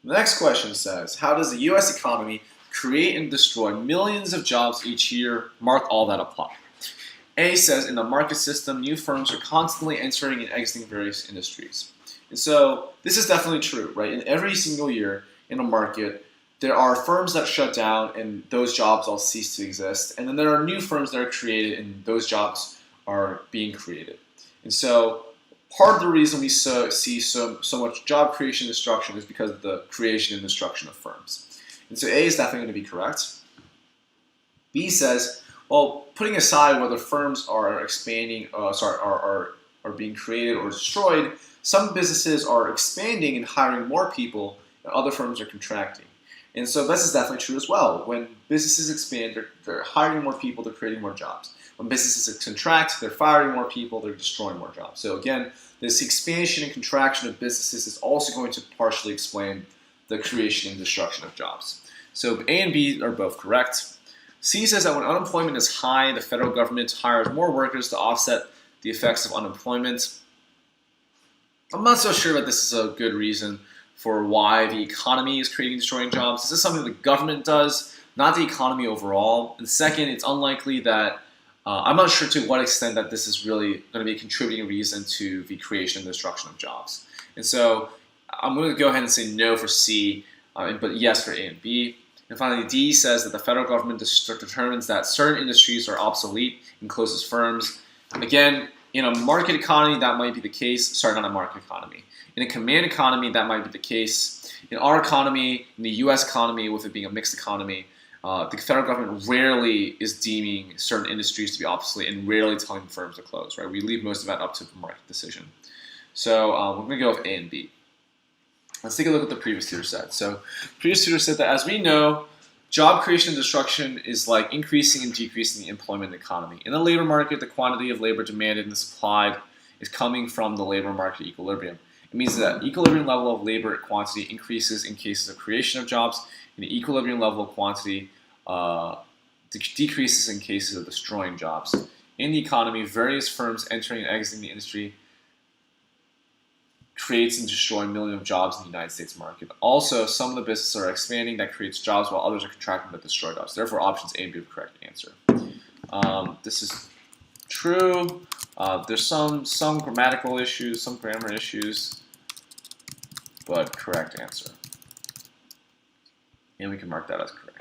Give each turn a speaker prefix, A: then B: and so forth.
A: The next question says, how does the U.S. economy create and destroy millions of jobs each year? Mark all that apply. A says, in the market system, new firms are constantly entering and exiting various industries. And so this is definitely true, right? In every single year in a market, there are firms that shut down and those jobs all cease to exist. And then there are new firms that are created and those jobs are being created. And so part of the reason we see so much job creation and destruction is because of the creation and destruction of firms. And so A is definitely going to be correct. B says, well, putting aside whether firms are expanding, are being created or destroyed, some businesses are expanding and hiring more people, and other firms are contracting. And so this is definitely true as well. When businesses expand, they're hiring more people, they're creating more jobs. When businesses contract, they're firing more people, they're destroying more jobs. So again, this expansion and contraction of businesses is also going to partially explain the creation and destruction of jobs. So A and B are both correct. C says that when unemployment is high, the federal government hires more workers to offset the effects of unemployment. I'm not so sure that this is a good reason for why the economy is creating and destroying jobs. This is something the government does, not the economy overall. And second, it's unlikely that I'm not sure to what extent that this is really going to be a contributing reason to the creation and destruction of jobs. And so I'm going to go ahead and say no for C, but yes for A and B. And finally, D says that the federal government determines that certain industries are obsolete and closes firms. Again, in a market economy, that might be the case. Sorry, not a market economy. In a command economy, that might be the case. In our economy, in the U.S. economy, with it being a mixed economy, the federal government rarely is deeming certain industries to be obsolete and rarely telling firms to close, right? We leave most of that up to the market decision. So we're going to go with A and B. Let's take a look at the previous tutor said. So previous tutor said that as we know, job creation and destruction is like increasing and decreasing the employment economy. In the labor market, the quantity of labor demanded and supplied is coming from the labor market equilibrium. It means that equilibrium level of labor quantity increases in cases of creation of jobs, and the equilibrium level of quantity decreases in cases of destroying jobs. In the economy, various firms entering and exiting the industry creates and destroys millions of jobs in the United States market. Also, some of the businesses are expanding that creates jobs while others are contracting that destroy jobs. Therefore, options A and B are the correct answer. This is true. There's some grammatical issues, some grammar issues, but correct answer. And we can mark that as correct.